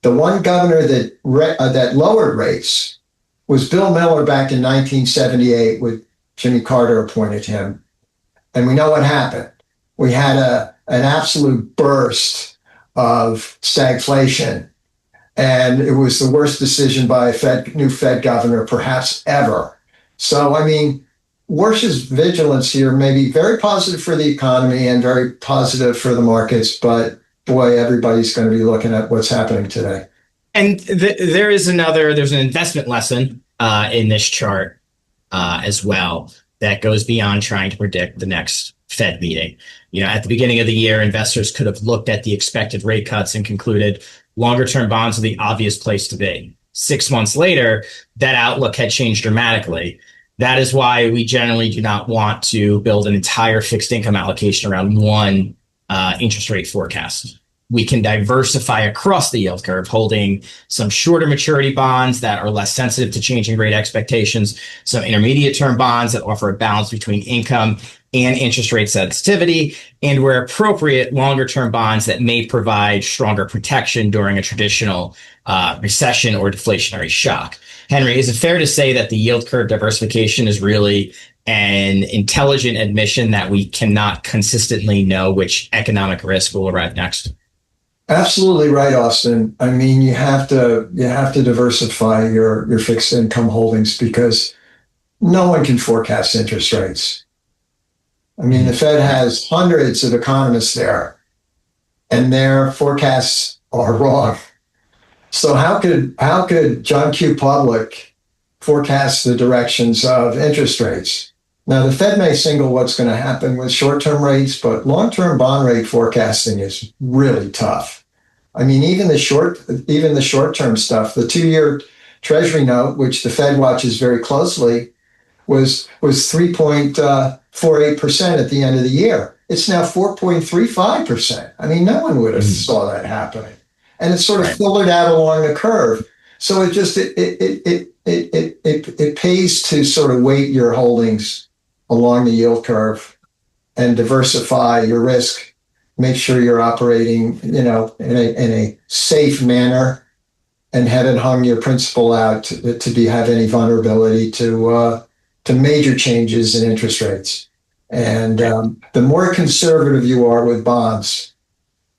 The one governor that lowered rates was Bill Miller back in 1978, with Jimmy Carter appointed him. And we know what happened. We had an absolute burst of stagflation. And it was the worst decision by a new Fed governor perhaps ever. So, I mean, Warsh's vigilance here may be very positive for the economy and very positive for the markets, but boy, everybody's going to be looking at what's happening today. And there's an investment lesson in this chart as well that goes beyond trying to predict the next Fed meeting. You know, at the beginning of the year, investors could have looked at the expected rate cuts and concluded longer-term bonds are the obvious place to be. 6 months later, that outlook had changed dramatically. That is why we generally do not want to build an entire fixed income allocation around one interest rate forecast. We can diversify across the yield curve, holding some shorter maturity bonds that are less sensitive to changing rate expectations, some intermediate term bonds that offer a balance between income and interest rate sensitivity, and where appropriate, longer term bonds that may provide stronger protection during a traditional recession or deflationary shock. Henry, is it fair to say that the yield curve diversification is really an intelligent admission that we cannot consistently know which economic risk will arrive next? Absolutely right, Austin. I mean, you have to diversify your fixed income holdings because no one can forecast interest rates. I mean, the Fed has hundreds of economists there, and their forecasts are wrong. So how could John Q. Public forecast the directions of interest rates? Now, the Fed may signal what's going to happen with short-term rates, but long-term bond rate forecasting is really tough. I mean, even the short-term stuff, the 2-year Treasury note, which the Fed watches very closely, was 3.48% at the end of the year. It's now 4.35%. I mean, no one would have saw that happening, and it's sort of filtered out along the curve. So it pays to sort of weight your holdings along the yield curve and diversify your risk. Make sure you're operating, in a safe manner, and haven't hung your principal out to have any vulnerability to major changes in interest rates. And the more conservative you are with bonds,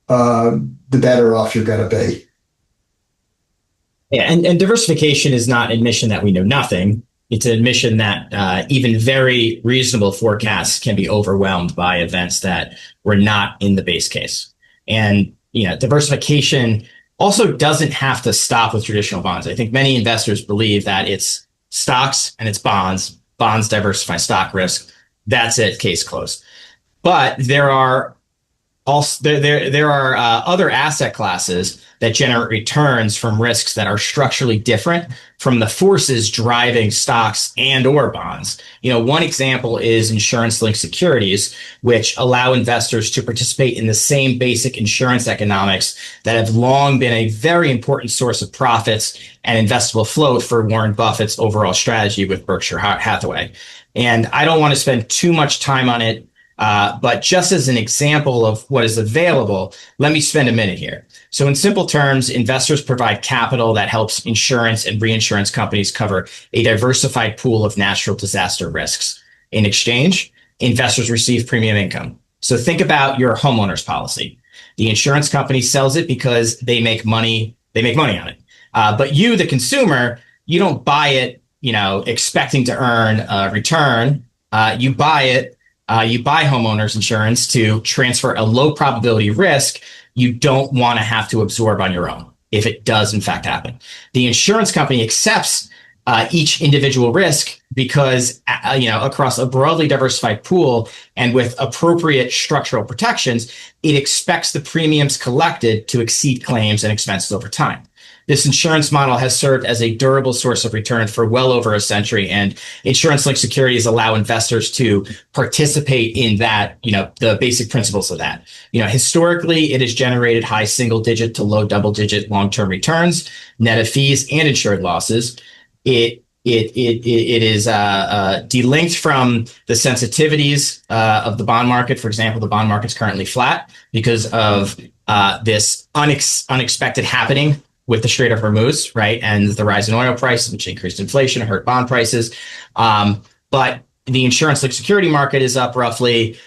the better off you're going to be. Yeah, and diversification is not admission that we know nothing. It's an admission that even very reasonable forecasts can be overwhelmed by events that were not in the base case. And diversification also doesn't have to stop with traditional bonds. I think many investors believe that it's stocks and it's bonds. Bonds diversify stock risk. That's it, case closed. But there are other asset classes that generate returns from risks that are structurally different from the forces driving stocks and or bonds. One example is insurance-linked securities, which allow investors to participate in the same basic insurance economics that have long been a very important source of profits and investable float for Warren Buffett's overall strategy with Berkshire Hathaway. And I don't want to spend too much time on it, but just as an example of what is available, let me spend a minute here. So in simple terms, investors provide capital that helps insurance and reinsurance companies cover a diversified pool of natural disaster risks. In exchange, investors receive premium income. So think about your homeowner's policy. The insurance company sells it because they make money on it. But you, the consumer, you don't buy it, expecting to earn a return. You buy homeowners insurance to transfer a low probability risk you don't want to have to absorb on your own if it does in fact happen. The insurance company accepts each individual risk because, across a broadly diversified pool and with appropriate structural protections, it expects the premiums collected to exceed claims and expenses over time. This insurance model has served as a durable source of return for well over a century, and insurance-linked securities allow investors to participate in that, the basic principles of that. Historically, it has generated high single-digit to low double-digit long-term returns, net of fees and insured losses. It is delinked from the sensitivities of the bond market. For example, the bond market's currently flat because of this unexpected happening with the Strait of Hormuz, right? And the rise in oil prices, which increased inflation, hurt bond prices. But the insurance-linked security market is up roughly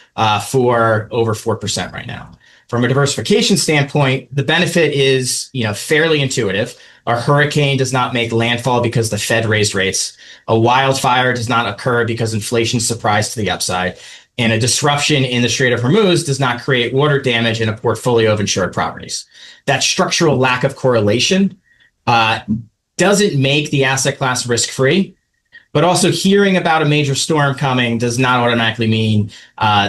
for over 4% right now. From a diversification standpoint, the benefit is, fairly intuitive. A hurricane does not make landfall because the Fed raised rates. A wildfire does not occur because inflation surprised to the upside. And a disruption in the Strait of Hormuz does not create water damage in a portfolio of insured properties. That structural lack of correlation doesn't make the asset class risk-free, but also hearing about a major storm coming does not automatically mean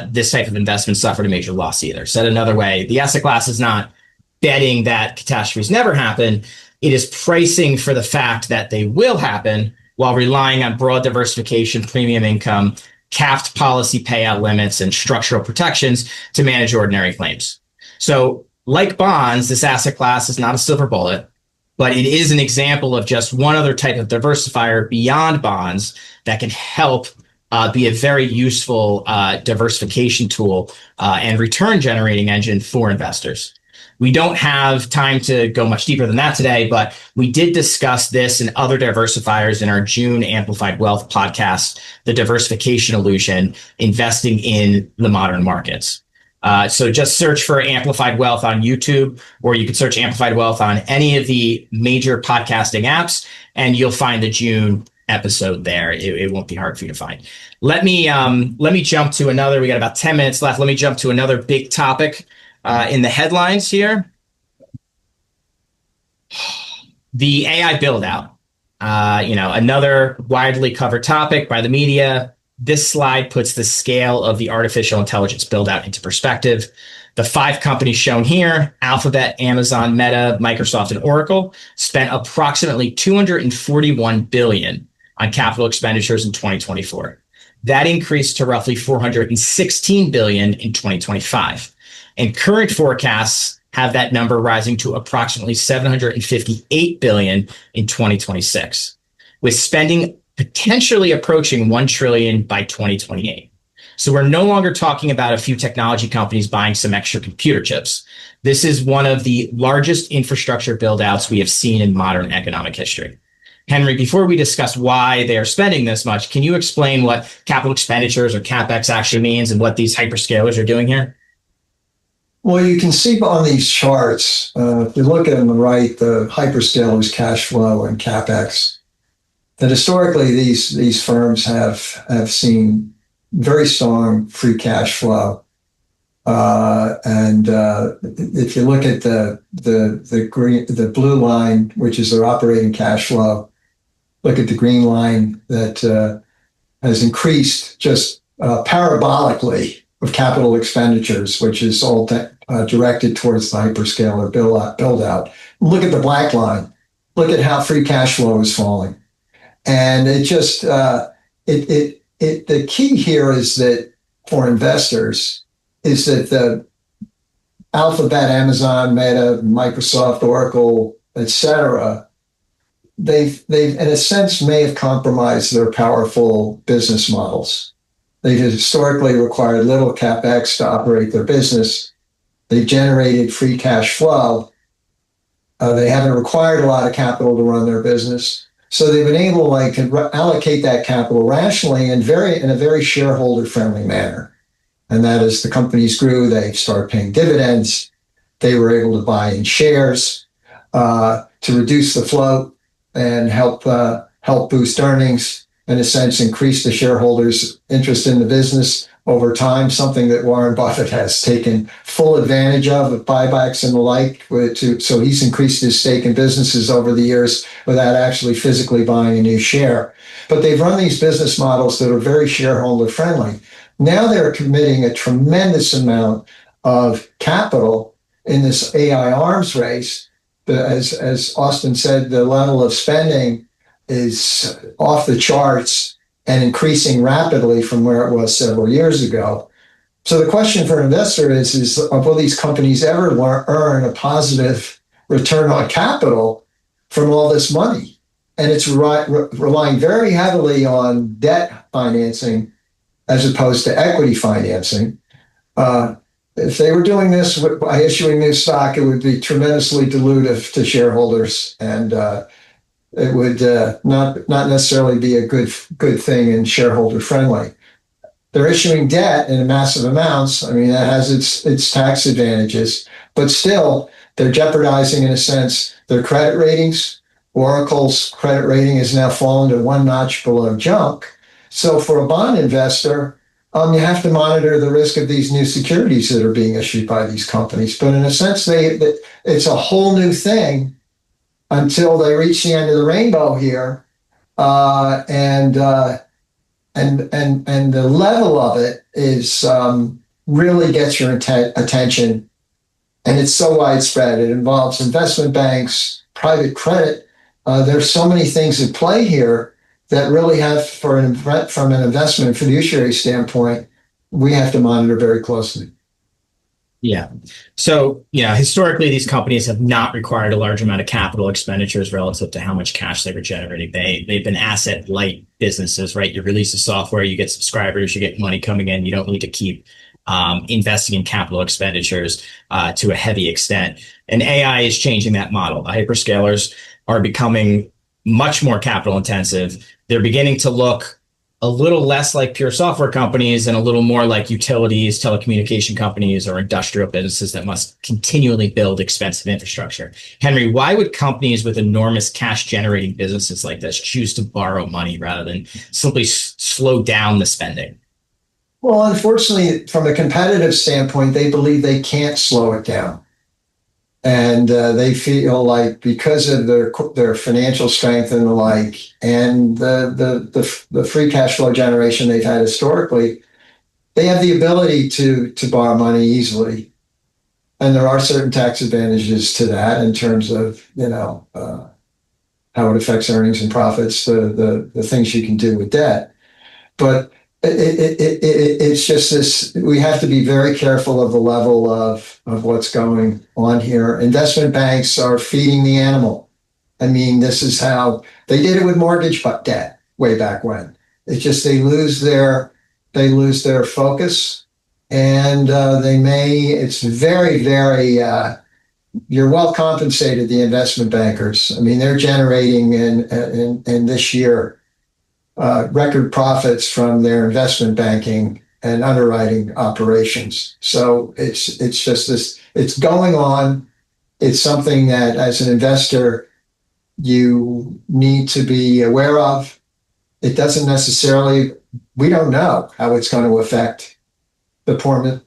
this type of investment suffered a major loss either. Said another way, the asset class is not betting that catastrophes never happen. It is pricing for the fact that they will happen while relying on broad diversification, premium income, capped policy payout limits, and structural protections to manage ordinary claims. So like bonds, this asset class is not a silver bullet, but it is an example of just one other type of diversifier beyond bonds that can help be a very useful diversification tool and return generating engine for investors. We don't have time to go much deeper than that today, but we did discuss this and other diversifiers in our June Amplified Wealth podcast, The Diversification Illusion, Investing in the Modern Markets. So just search for Amplified Wealth on YouTube, or you could search Amplified Wealth on any of the major podcasting apps, and you'll find the June episode there. It won't be hard for you to find. Let me jump to another. We got about 10 minutes left. Let me jump to another big topic in the headlines here. The AI build out. Another widely covered topic by the media. This slide puts the scale of the artificial intelligence build out into perspective. The 5 companies shown here, Alphabet, Amazon, Meta, Microsoft, and Oracle, spent approximately $241 billion on capital expenditures in 2024. That increased to roughly $416 billion in 2025. And current forecasts have that number rising to approximately $758 billion in 2026, with spending potentially approaching $1 trillion by 2028. So we're no longer talking about a few technology companies buying some extra computer chips. This is one of the largest infrastructure build-outs we have seen in modern economic history. Henry, before we discuss why they are spending this much, can you explain what capital expenditures or CapEx actually means and what these hyperscalers are doing here? Well, you can see on these charts, if you look at on the right, the hyperscalers cash flow and CapEx. that historically these firms have seen very strong free cash flow. And if you look at the blue line, which is their operating cash flow, look at the green line that has increased just parabolically of capital expenditures, which is all directed towards the hyperscaler build out. Look at the black line. Look at how free cash flow is falling. And it just, the key here is that for investors is that the Alphabet, Amazon, Meta, Microsoft, Oracle, etc., they've in a sense may have compromised their powerful business models. They've historically required little capex to operate their business. They've generated free cash flow. They haven't required a lot of capital to run their business. So they've been able to allocate that capital rationally and in a very shareholder-friendly manner. And that as the companies grew, they started paying dividends. They were able to buy in shares to reduce the float and help boost earnings, in a sense, increase the shareholders' interest in the business over time, something that Warren Buffett has taken full advantage of with buybacks and the like. So he's increased his stake in businesses over the years without actually physically buying a new share. But they've run these business models that are very shareholder friendly. Now they're committing a tremendous amount of capital in this AI arms race. As Austin said, the level of spending is off the charts and increasing rapidly from where it was several years ago. So the question for an investor is will these companies ever earn a positive return on capital from all this money? And it's relying very heavily on debt financing as opposed to equity financing. If they were doing this by issuing new stock, it would be tremendously dilutive to shareholders, and it would not necessarily be a good thing and shareholder friendly. They're issuing debt in massive amounts. I mean, that has its tax advantages, but still they're jeopardizing, in a sense, their credit ratings. Oracle's credit rating has now fallen to one notch below junk. So for a bond investor, you have to monitor the risk of these new securities that are being issued by these companies. But in a sense, it's a whole new thing until they reach the end of the rainbow here, and the level of it is really gets your attention, and it's so widespread. It involves investment banks, private credit. There's so many things at play here that really have, from an investment fiduciary standpoint, we have to monitor very closely. Yeah. So, historically, these companies have not required a large amount of capital expenditures relative to how much cash they were generating. They've been asset light businesses, right? You release the software, you get subscribers, you get money coming in. You don't need to keep investing in capital expenditures to a heavy extent. And AI is changing that model. The hyperscalers are becoming much more capital intensive. They're beginning to look a little less like pure software companies and a little more like utilities, telecommunication companies, or industrial businesses that must continually build expensive infrastructure. Henry, why would companies with enormous cash generating businesses like this choose to borrow money rather than simply slow down the spending? Well, unfortunately, from a competitive standpoint, they believe they can't slow it down. And they feel like because of their financial strength and the like, and the free cash flow generation they've had historically, they have the ability to borrow money easily. And there are certain tax advantages to that in terms of how it affects earnings and profits, the things you can do with debt. But it's just this, we have to be very careful of the level of what's going on here. Investment banks are feeding the animal. I mean, this is how they did it with mortgage debt way back when. It's just they lose their focus, and it's very, very, you're well compensated, the investment bankers. I mean, they're generating in this year record profits from their investment banking and underwriting operations. So it's just this, it's going on. It's something that as an investor, you need to be aware of. It doesn't necessarily, we don't know how it's going to affect the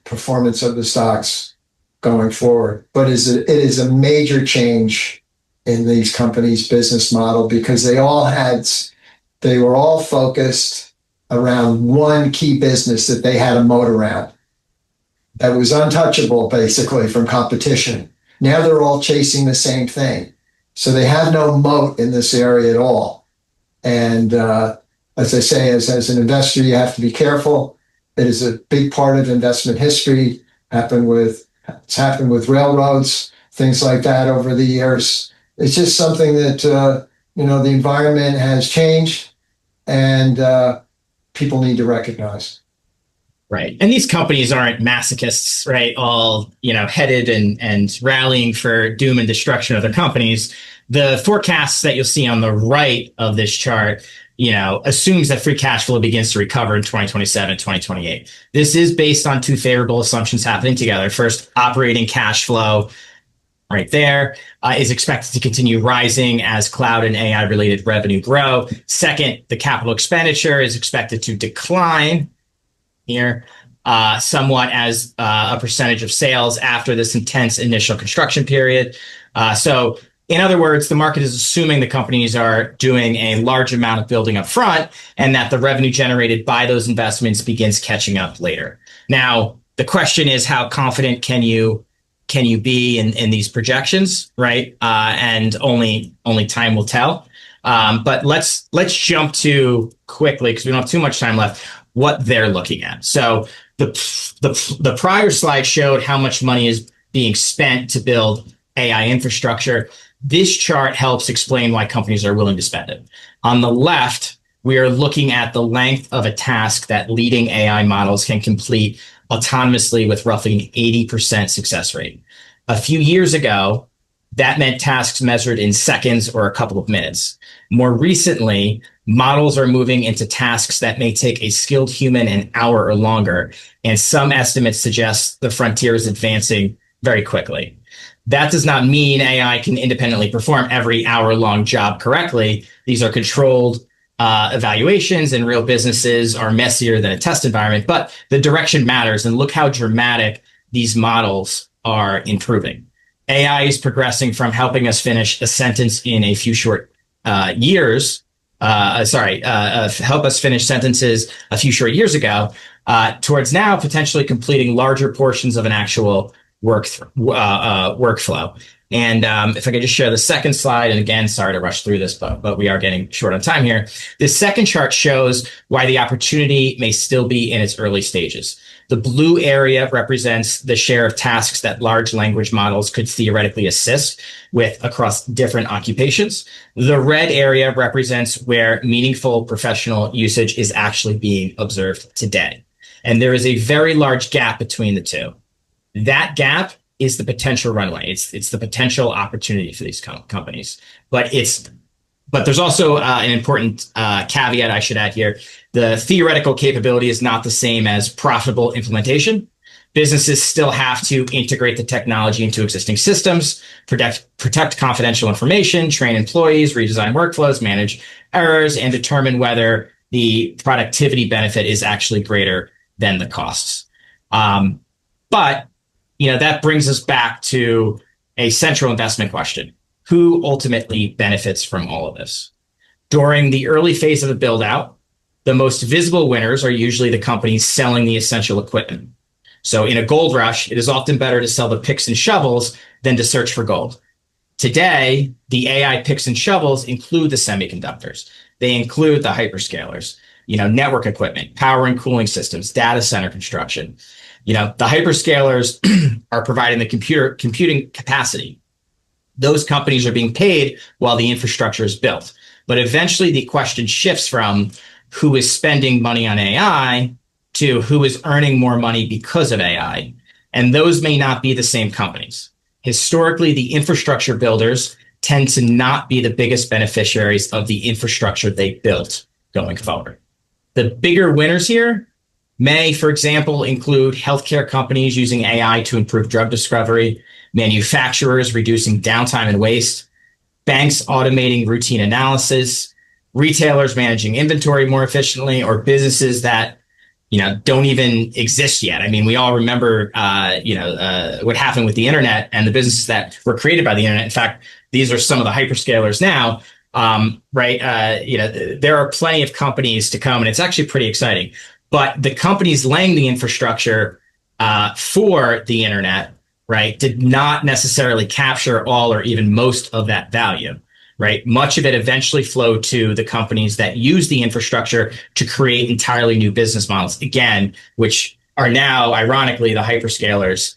performance of the stocks going forward. But it is a major change in these companies' business model because they were all focused around one key business that they had a moat around that was untouchable basically from competition. Now they're all chasing the same thing. So they have no moat in this area at all. And as I say, as an investor, you have to be careful. It is a big part of investment history. It's happened with railroads, things like that over the years. It's just something that, the environment has changed and people need to recognize. Right. And these companies aren't masochists, right? All, headed and rallying for doom and destruction of their companies. The forecasts that you'll see on the right of this chart, assumes that free cash flow begins to recover in 2027, 2028. This is based on two favorable assumptions happening together. First, operating cash flow right there is expected to continue rising as cloud and AI related revenue grow. Second, the capital expenditure is expected to decline here somewhat as a percentage of sales after this intense initial construction period. So in other words, the market is assuming the companies are doing a large amount of building up front and that the revenue generated by those investments begins catching up later. Now, the question is, how confident can you be in these projections, right? And only time will tell. But let's jump to quickly, because we don't have too much time left, what they're looking at. So the prior slide showed how much money is being spent to build AI infrastructure. This chart helps explain why companies are willing to spend it. On the left, we are looking at the length of a task that leading AI models can complete autonomously with roughly an 80% success rate. A few years ago, that meant tasks measured in seconds or a couple of minutes. More recently, models are moving into tasks that may take a skilled human an hour or longer, and some estimates suggest the frontier is advancing very quickly. That does not mean AI can independently perform every hour-long job correctly. These are controlled evaluations, and real businesses are messier than a test environment, but the direction matters, and look how dramatic these models are improving. AI is progressing from helping us finish a sentence in a few short years, help us finish sentences a few short years ago, towards now potentially completing larger portions of an actual workflow. And if I could just share the second slide, and again, sorry to rush through this, but we are getting short on time here. This second chart shows why the opportunity may still be in its early stages. The blue area represents the share of tasks that large language models could theoretically assist with across different occupations. The red area represents where meaningful professional usage is actually being observed today. And there is a very large gap between the two. That gap is the potential runway. It's the potential opportunity for these companies. But there's also an important caveat I should add here. The theoretical capability is not the same as profitable implementation. Businesses still have to integrate the technology into existing systems, protect confidential information, train employees, redesign workflows, manage errors, and determine whether the productivity benefit is actually greater than the costs. But that brings us back to a central investment question. Who ultimately benefits from all of this? During the early phase of a build out, the most visible winners are usually the companies selling the essential equipment. So in a gold rush, it is often better to sell the picks and shovels than to search for gold. Today, the AI picks and shovels include the semiconductors. They include the hyperscalers, network equipment, power and cooling systems, data center construction. The hyperscalers are providing the computing capacity. Those companies are being paid while the infrastructure is built. But eventually the question shifts from who is spending money on AI to who is earning more money because of AI. And those may not be the same companies. Historically, the infrastructure builders tend to not be the biggest beneficiaries of the infrastructure they built going forward. The bigger winners here may, for example, include healthcare companies using AI to improve drug discovery, manufacturers reducing downtime and waste, banks automating routine analysis, retailers managing inventory more efficiently, or businesses that don't even exist yet. I mean, we all remember, what happened with the internet and the businesses that were created by the internet. In fact, these are some of the hyperscalers now, right? There are plenty of companies to come, and it's actually pretty exciting. But the companies laying the infrastructure for the internet, right, did not necessarily capture all or even most of that value. Right. Much of it eventually flowed to the companies that use the infrastructure to create entirely new business models, again, which are now, ironically, the hyperscalers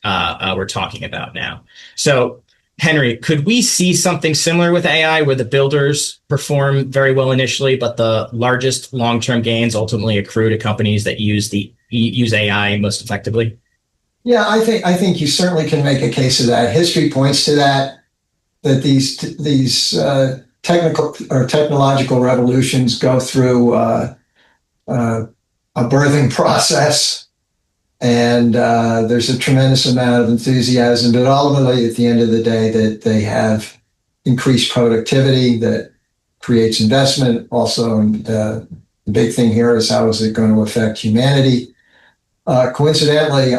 we're talking about now. So, Henry, could we see something similar with AI where the builders perform very well initially, but the largest long-term gains ultimately accrue to companies that use AI most effectively? Yeah, I think you certainly can make a case of that. History points to that these technical or technological revolutions go through a birthing process, and there's a tremendous amount of enthusiasm, but ultimately at the end of the day that they have increased productivity that creates investment. Also, the big thing here is how is it going to affect humanity? Coincidentally,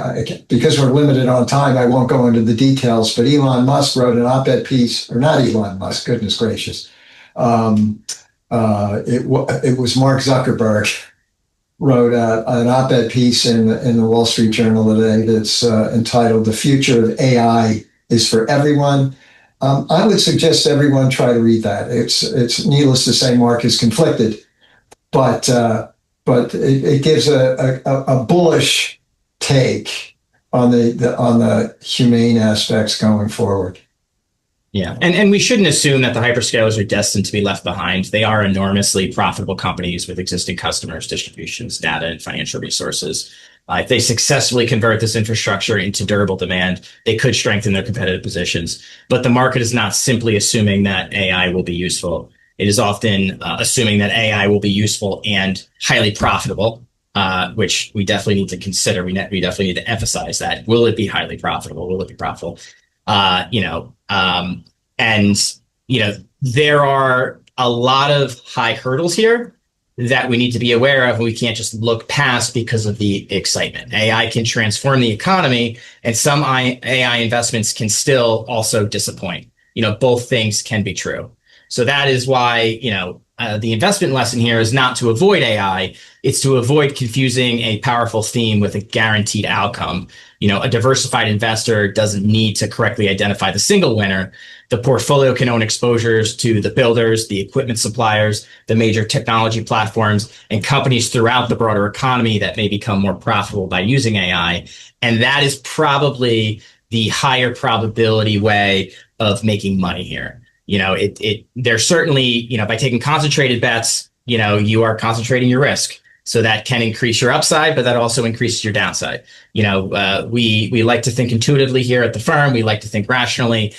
because we're limited on time, I won't go into the details, but Elon Musk wrote an op-ed piece, or not Elon Musk, goodness gracious. It was Mark Zuckerberg wrote an op-ed piece in the Wall Street Journal today that's entitled "The Future of AI is for Everyone." I would suggest everyone try to read that. It's needless to say, Mark is conflicted, but it gives a bullish take on the humane aspects going forward. Yeah, and we shouldn't assume that the hyperscalers are destined to be left behind. They are enormously profitable companies with existing customers, distributions, data, and financial resources. If they successfully convert this infrastructure into durable demand, they could strengthen their competitive positions. But the market is not simply assuming that AI will be useful. It is often assuming that AI will be useful and highly profitable, which we definitely need to consider. We definitely need to emphasize that. Will it be highly profitable? Will it be profitable? There are a lot of high hurdles here that we need to be aware of, and we can't just look past because of the excitement. AI can transform the economy, and some AI investments can still also disappoint. Both things can be true. So that is why, the investment lesson here is not to avoid AI. It's to avoid confusing a powerful theme with a guaranteed outcome. A diversified investor doesn't need to correctly identify the single winner. The portfolio can own exposures to the builders, the equipment suppliers, the major technology platforms, and companies throughout the broader economy that may become more profitable by using AI. And that is probably the higher probability way of making money here. There's certainly, by taking concentrated bets, you are concentrating your risk. So that can increase your upside, but that also increases your downside. We like to think intuitively here at the firm. We like to think rationally.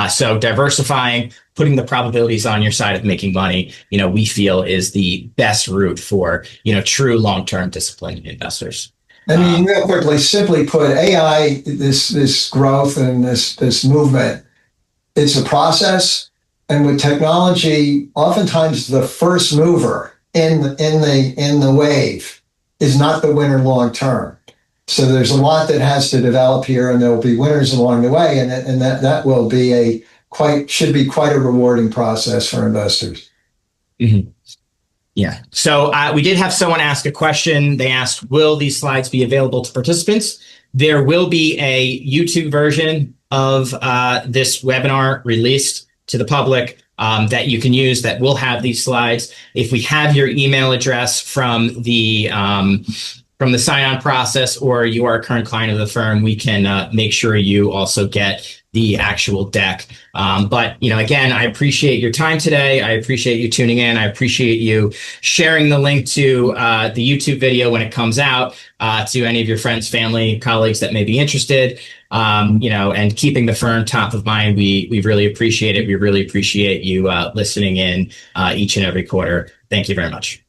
So diversifying, putting the probabilities on your side of making money, we feel is the best route for, true long-term disciplined investors. I mean, real quickly, simply put, AI, this growth and this movement, it's a process. And with technology, oftentimes the first mover in the wave is not the winner long term. So there's a lot that has to develop here, and there will be winners along the way, and that will be should be quite a rewarding process for investors. Mm-hmm. Yeah. So we did have someone ask a question. They asked, will these slides be available to participants? There will be a YouTube version of this webinar released to the public that you can use that will have these slides. If we have your email address from the sign-on process, or you are a current client of the firm, we can make sure you also get the actual deck. But again, I appreciate your time today. I appreciate you tuning in. I appreciate you sharing the link to the YouTube video when it comes out to any of your friends, family, colleagues that may be interested. And keeping the firm top of mind. We really appreciate it. We really appreciate you listening in each and every quarter. Thank you very much.